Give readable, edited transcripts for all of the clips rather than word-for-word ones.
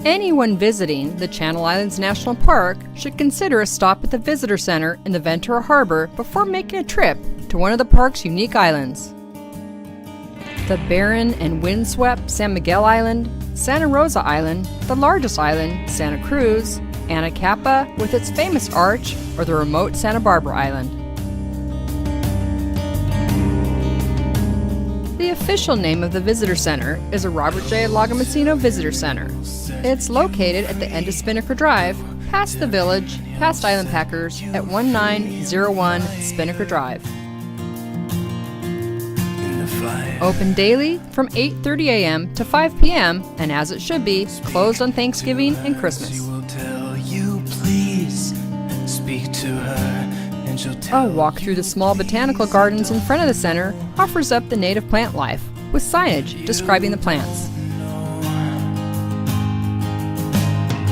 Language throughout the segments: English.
Anyone visiting the Channel Islands National Park should consider a stop at the Visitor Center in the Ventura Harbor before making a trip to one of the park's unique islands. The barren and windswept San Miguel Island, Santa Rosa Island, the largest island, Santa Cruz, Anacapa with its famous arch, or the remote Santa Barbara Island. The official name of the Visitor Center is the Robert J. Lagomasino Visitor Center. It's located at the end of Spinnaker Drive, past the village, past Island Packers at 1901 Spinnaker Drive. Open daily from 8:30 a.m. to 5 p.m. and as it should be, closed on Thanksgiving and Christmas. A walk through the small botanical gardens in front of the center offers up the native plant life with signage describing the plants.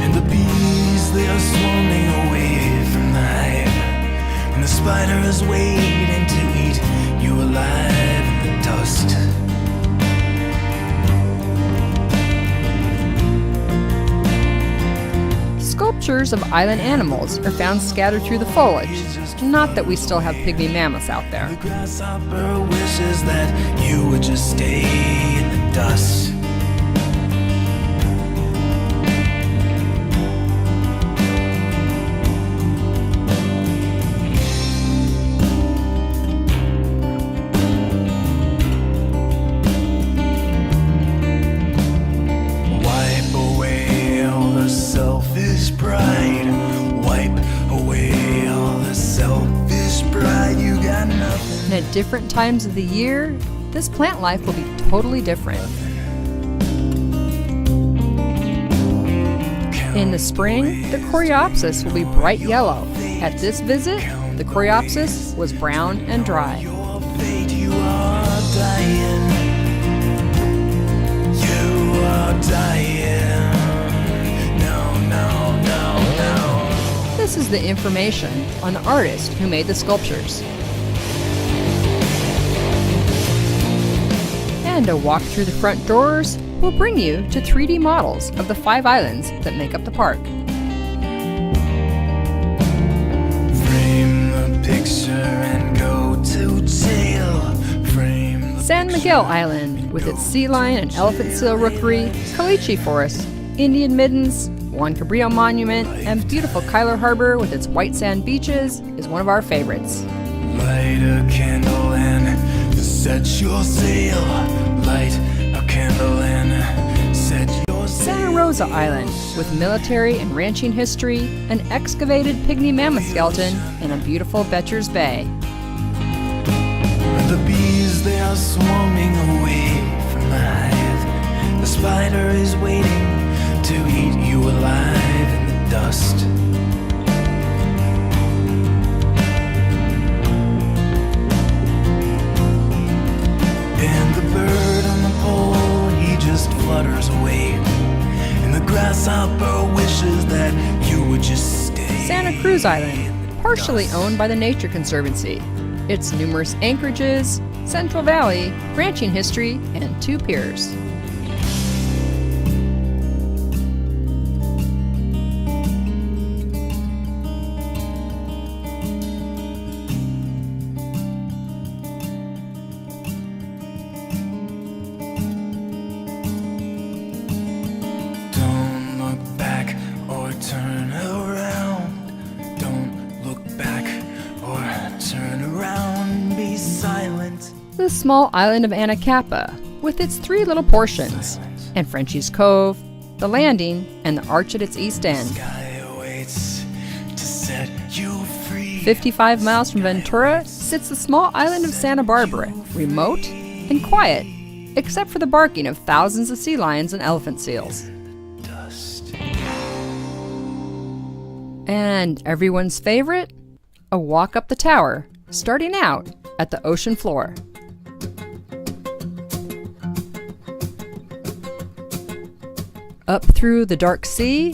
And the bees, they are swarming away from the hive, and the spider is waiting to eat you alive in the dust. Sculptures of island animals are found scattered through the foliage. Not that we still have pygmy mammoths out there. The grasshopper wishes that you would just stay in the dust. Wipe away all the selfish pride. Wipe away all the selfish pride. You got nothing. And at different times of the year, this plant life will be totally different. In the spring, the coreopsis will be bright yellow. At this visit, the coreopsis was brown and dry. Your fate, you are dying. You are dying. No, no, no, no. This is the information on the artist who made the sculptures. And a walk through the front doors will bring you to 3D models of the 5 islands that make up the park. Frame the picture and go to jail. Frame the San Miguel Island, with its sea lion and elephant seal rookery, caliche forest, Indian middens, Juan Cabrillo Monument, and beautiful Kyler Harbor with its white sand beaches is one of our favorites. light a candle and set your sail. Light a candle and set your sail. Santa Rosa Island, with military and ranching history, an excavated pygmy mammoth skeleton, and a beautiful Betcher's Bay. The bees, they are swarming away from the hive. The spider is waiting to eat you alive in the dust. And the bird on the pole, he just flutters away. And the grasshopper wishes that you would just stay. Santa Cruz Island, partially owned by the Nature Conservancy. Its numerous anchorages, Central Valley, ranching history, and 2 piers. Don't look back or turn around. Don't look back or turn around. Be silent. The small island of Anacapa, with its 3 little portions, and Frenchie's Cove, the landing, and the arch at its east end. Sky awaits to set you free. 55 miles from Ventura sits the small island of Santa Barbara, remote and quiet, except for the barking of thousands of sea lions and elephant seals. Dust. And everyone's favorite? A walk up the tower, starting out at the ocean floor. Up through the dark sea,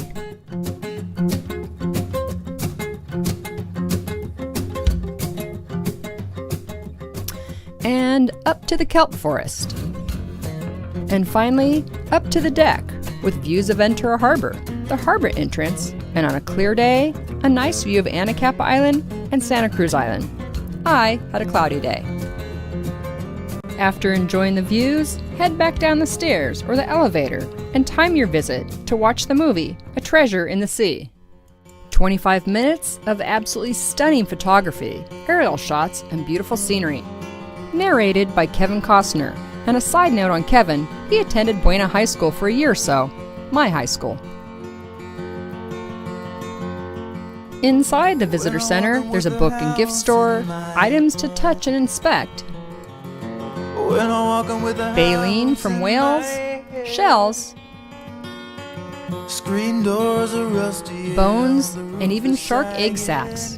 and up to the kelp forest. And finally, up to the deck, with views of Ventura Harbor, the harbor entrance, and on a clear day, a nice view of Anacapa Island and Santa Cruz Island. I had a cloudy day. After enjoying the views, head back down the stairs or the elevator and time your visit to watch the movie A Treasure in the Sea. 25 minutes of absolutely stunning photography, aerial shots, and beautiful scenery. Narrated by Kevin Costner. And a side note on Kevin, he attended Buena High School for a year or so, my high school. Inside the visitor center, there's a book and gift store, items to touch and inspect, baleen from whales, shells, screen doors are rusty, bones, and even shark egg sacs.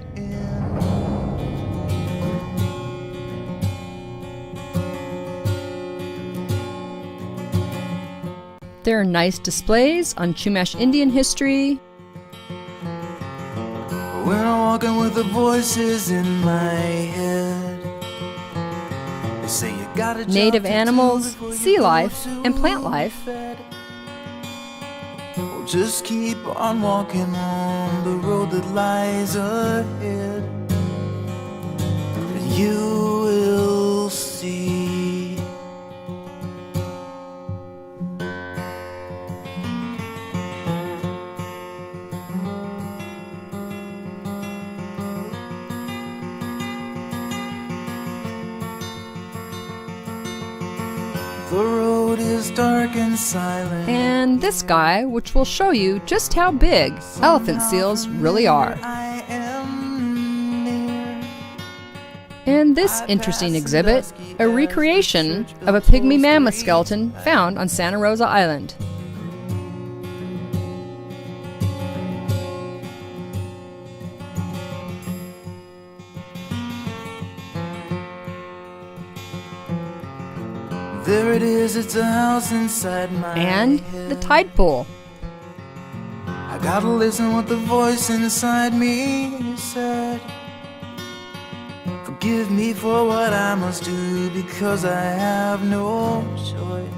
There are nice displays on Chumash Indian history, when I'm walking with the voices in my head, they say you gotta native animals, sea life, and plant life, well, just keep on walking on the road that lies ahead, and you will see. The road is dark and silent, and this guy, which will show you just how big elephant seals really are. I am near. And this interesting exhibit, a recreation of a pygmy mammoth skeleton found on Santa Rosa Island. There it is, it's a house inside my And head. the tide pool. I gotta listen what the voice inside me said. Forgive me for what I must do, because I have no choice.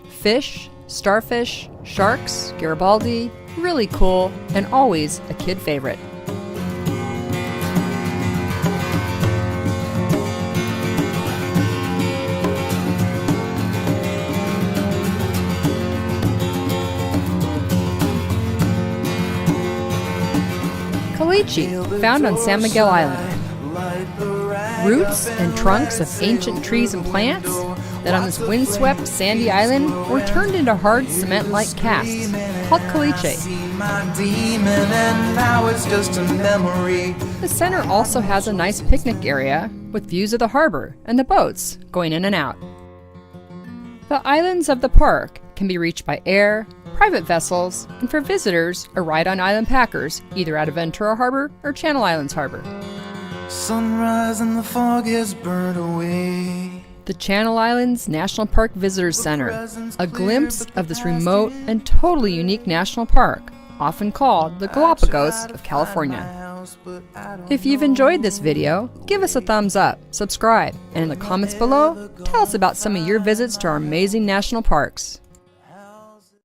Fish, starfish, sharks, Garibaldi, really cool, and always a kid favorite. Caliche, found on San Miguel Island. Roots and trunks of ancient trees and plants that on this windswept sandy island were turned into hard cement-like casts, called caliche. The center also has a nice picnic area with views of the harbor and the boats going in and out. The islands of the park can be reached by air, private vessels, and for visitors, a ride on island packers, either out of Ventura Harbor or Channel Islands Harbor. Sunrise and the fog has burned away. The Channel Islands National Park Visitors Center, a glimpse of this remote and totally unique national park, often called the Galapagos of California. If you've enjoyed this video, give us a thumbs up, subscribe, and in the comments below, tell us about some of your visits to our amazing national parks.